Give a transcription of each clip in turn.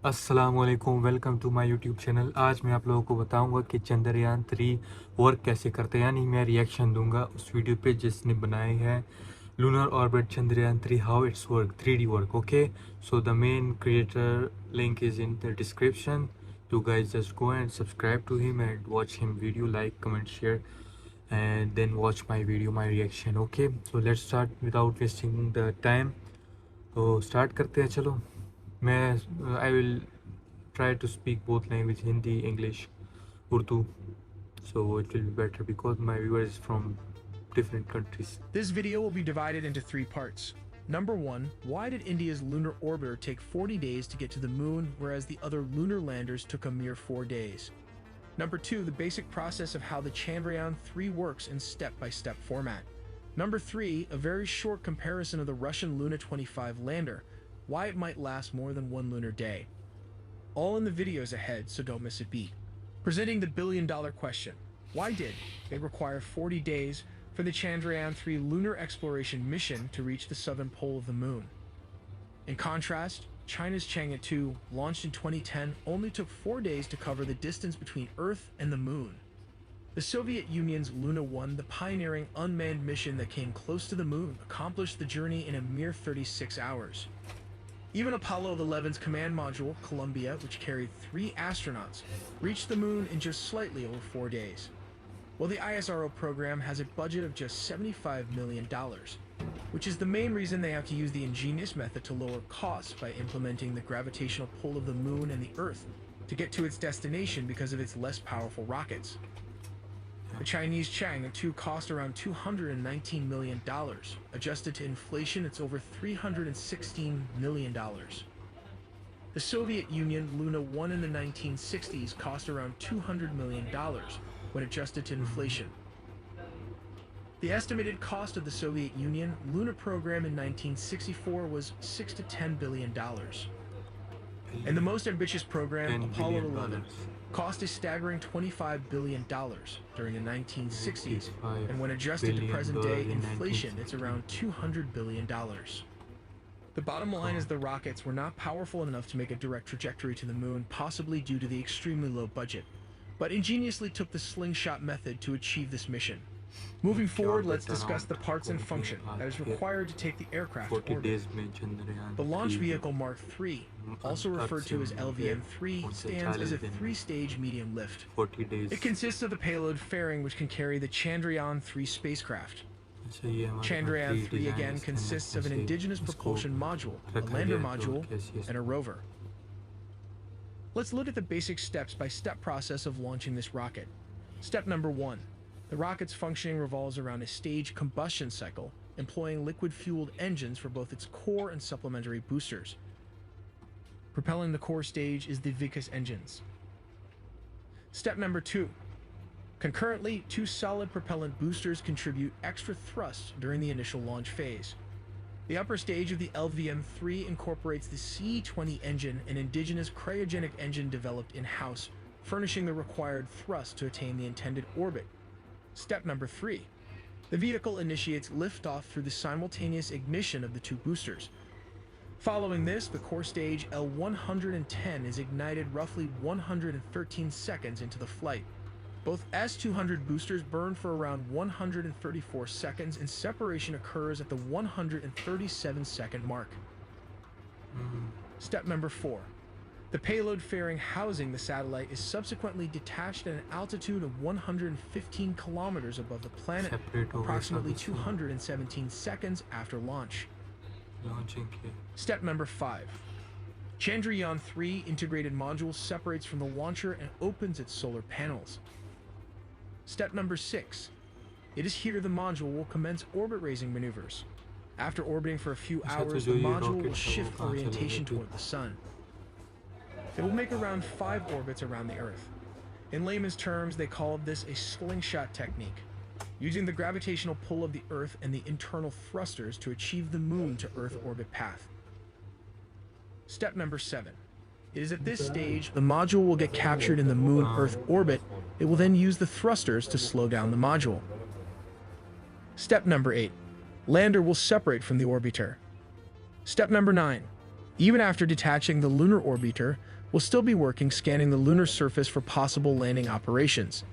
अस्सलामुअलैकुम, welcome to my YouTube channel. आज मैं आप लोगों को बताऊंगा कि चंद्रयान 3 वर्क कैसे करते हैं, यानी मैं रिएक्शन दूंगा उस वीडियो पे जिसने बनाई है lunar orbit Chandrayaan 3 how it's work 3D work. Okay, so the main creator link is in the description. You guys just go and subscribe to him and watch him video, like, comment, share, and then watch my video, my reaction. Okay, so let's start without wasting the time. तो start करते हैं, चलो। मैं I will try to speak both language, Hindi, English, Urdu, so it will be better because my viewers from different countries. This video will be divided into 3 parts. Number 1, why did India's Lunar Orbiter take 40 days to get to the moon, whereas the other lunar landers took a mere 4 days? Number 2, the basic process of how the Chandrayaan3 works in step-by-step format. Number 3, a very short comparison of the Russian Luna 25 lander, why it might last more than 1 lunar day. All in the videos ahead, so don't miss a beat. Presenting the billion-dollar question, why did it require 40 days for the Chandrayaan3 lunar exploration mission to reach the southern pole of the moon? In contrast, China's Chandrayaan-2, launched in 2010, only took 4 days to cover the distance between Earth and the moon. The Soviet Union's Luna 1, the pioneering unmanned mission that came close to the moon, accomplished the journey in a mere 36 hours. Even Apollo 11's command module, Columbia, which carried 3 astronauts, reached the moon in just slightly over 4 days. Well, the ISRO program has a budget of just $75 million, which is the main reason they have to use the ingenious method to lower costs by implementing the gravitational pull of the moon and the Earth to get to its destination because of its less powerful rockets. The Chinese Chandrayaan-2 cost around $219 million. Adjusted to inflation, it's over $316 million. The Soviet Union Luna 1 in the 1960s cost around $200 million when adjusted to inflation. The estimated cost of the Soviet Union lunar program in 1964 was $6 to $10 billion. And the most ambitious program, Apollo 11, cost a staggering $25 billion during the 1960s, and when adjusted to present-day inflation, it's around $200 billion. The bottom line is the rockets were not powerful enough to make a direct trajectory to the moon, possibly due to the extremely low budget, but ingeniously took the slingshot method to achieve this mission. Moving forward, let's discuss the parts and function that is required to take the aircraft to orbit. The Launch Vehicle Mark III, also referred to as LVM-3, stands as a 3-stage medium lift. It consists of the payload fairing, which can carry the Chandrayaan-3 spacecraft. Chandrayaan-3 again consists of an indigenous propulsion module, a lander module, and a rover. Let's look at the basic step-by-step process of launching this rocket. Step number 1. The rocket's functioning revolves around a staged combustion cycle, employing liquid-fueled engines for both its core and supplementary boosters. Propelling the core stage is the Vikas engines. Step number 2. Concurrently, 2 solid propellant boosters contribute extra thrust during the initial launch phase. The upper stage of the LVM-3 incorporates the C-20 engine, an indigenous cryogenic engine developed in-house, furnishing the required thrust to attain the intended orbit. Step number 3. The vehicle initiates liftoff through the simultaneous ignition of the 2 boosters. Following this, the core stage L110 is ignited roughly 113 seconds into the flight. Both S200 boosters burn for around 134 seconds, and separation occurs at the 137-second mark. Step number 4. The payload fairing housing the satellite is subsequently detached at an altitude of 115 kilometers above the planet, approximately 217 seconds after launch. Step number 5. Chandrayaan-3 integrated module separates from the launcher and opens its solar panels. Step number 6. It is here the module will commence orbit-raising maneuvers. After orbiting for a few hours, the module will shift orientation toward the Sun. It will make around 5 orbits around the Earth. In layman's terms, they call this a slingshot technique, using the gravitational pull of the Earth and the internal thrusters to achieve the Moon to Earth orbit path. Step number 7. It is at this stage the module will get captured in the Moon-Earth orbit. It will then use the thrusters to slow down the module. Step number 8. Lander will separate from the orbiter. Step number 9. Even after detaching, the Lunar Orbiter will still be working, scanning the lunar surface for possible landing operations.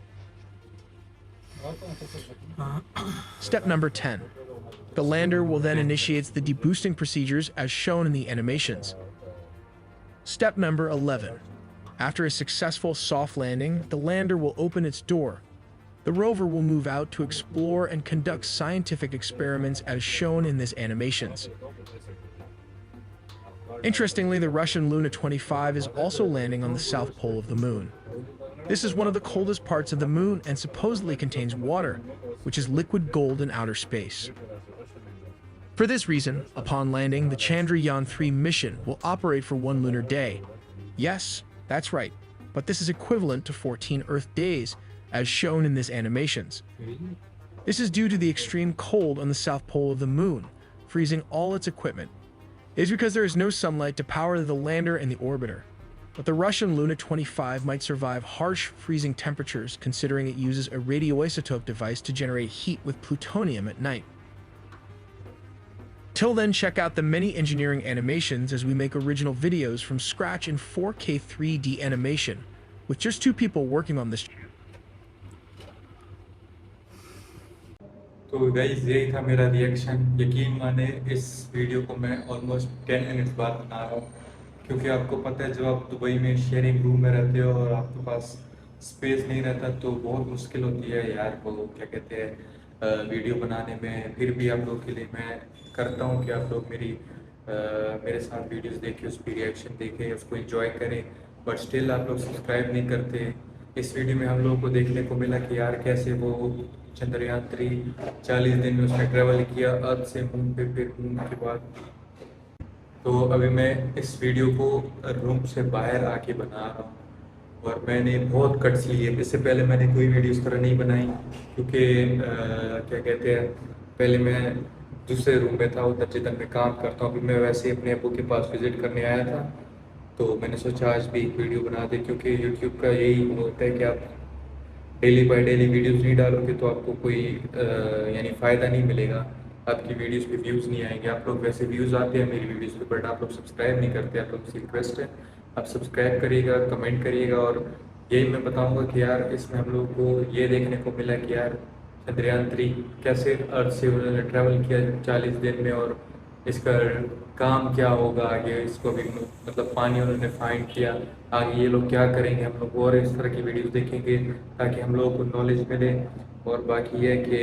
Step number 10. The lander will then initiate the deboosting procedures as shown in the animations. Step number 11. After a successful soft landing, the lander will open its door. The rover will move out to explore and conduct scientific experiments as shown in these animations. Interestingly, the Russian Luna 25 is also landing on the south pole of the moon. This is one of the coldest parts of the moon and supposedly contains water, which is liquid gold in outer space. For this reason, upon landing, the Chandrayaan3 mission will operate for 1 lunar day. Yes, that's right, but this is equivalent to 14 Earth days, as shown in these animations. This is due to the extreme cold on the south pole of the moon, freezing all its equipment. It is because there is no sunlight to power the lander and the orbiter. But the Russian Luna 25 might survive harsh freezing temperatures, considering it uses a radioisotope device to generate heat with plutonium at night. Till then, check out the many engineering animations as we make original videos from scratch in 4K 3D animation, with just 2 people working on this. तो guys यही था मेरा reaction. यकीन माने इस video को मैं almost 10 minutes बाद बना रहा हूँ, क्योंकि आपको पता है जब आप दुबई में शेयरिंग रूम में रहते हो और आपके पास स्पेस नहीं रहता तो बहुत मुश्किल होती है यार वो क्या कहते हैं वीडियो बनाने में। फिर भी आप लोग के लिए मैं करता हूँ कि आप लोग मेरे साथ वीडियोस देखें, उस पर रिएक्शन देखें, उसको एंजॉय करें, बट स्टिल आप लोग सब्सक्राइब नहीं करते। इस वीडियो में हम लोगों को देखने को मिला कि यार कैसे वो चंद्रयान 3 40 दिन में उसने ट्रेवल किया अर्थ से मून पे, फिर मून के बाद। तो अभी मैं इस वीडियो को रूम से बाहर आके बना रहा हूँ और मैंने बहुत कट्स लिए। इससे पहले मैंने कोई वीडियो इस तरह नहीं बनाई, क्योंकि क्या कहते हैं पहले मैं दूसरे रूम में था, उधर जिधर मैं काम करता हूँ। अभी मैं वैसे ही अपने अबू के पास विजिट करने आया था, तो मैंने सोचा आज भी एक वीडियो बना दे, क्योंकि यूट्यूब का यही होता है कि आप डेली बाय डेली वीडियोस नहीं डालोगे तो आपको कोई यानी फ़ायदा नहीं मिलेगा, आपकी वीडियोस पे व्यूज़ नहीं आएंगे। आप लोग वैसे व्यूज़ आते हैं मेरी वीडियोस पे, बट आप लोग सब्सक्राइब नहीं करते। आप लोग से रिक्वेस्ट है आप सब्सक्राइब करिएगा, कमेंट करिएगा। और यही मैं बताऊंगा कि यार इसमें हम लोग को ये देखने को मिला कि यार चंद्रयान 3 कैसे अर्थ से उन्होंने ट्रैवल किया 40 दिन में, और इसका काम क्या होगा आगे। इसको भी मतलब पानी उन्होंने फाइंड किया, आगे ये लोग क्या करेंगे। हम लोग और इस तरह की वीडियोस देखेंगे ताकि हम लोगों को नॉलेज मिले। और बाकी ये कि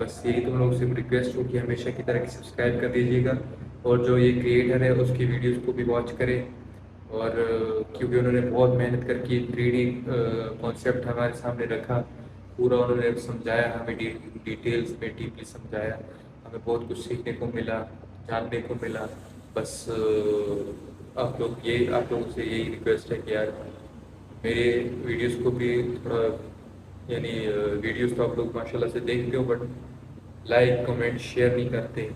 बस यही तुम लोग से रिक्वेस्ट हो कि हमेशा की तरह सब्सक्राइब कर दीजिएगा, और जो ये क्रिएटर है उसकी वीडियोस को भी वॉच करें। और क्योंकि उन्होंने बहुत मेहनत करके 3D कॉन्सेप्ट हमारे सामने रखा, पूरा उन्होंने समझाया हमें, डिटेल्स में डीपली समझाया, हमें बहुत कुछ सीखने को मिला, जानने को मिला। बस आप लोगों से यही रिक्वेस्ट है कि यार मेरे वीडियोस को भी थोड़ा यानी वीडियोस तो आप लोग माशाल्लाह से देखते हो, बट लाइक कमेंट शेयर नहीं करते।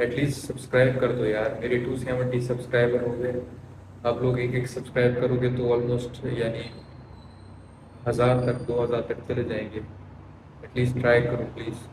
एटलीस्ट सब्सक्राइब कर दो यार, मेरे 270 सब्सक्राइबर हो गए। आप लोग एक सब्सक्राइब करोगे तो ऑलमोस्ट यानी 1000 तक 2000 तक चले जाएंगे। एटलीस्ट ट्राई करो प्लीज़।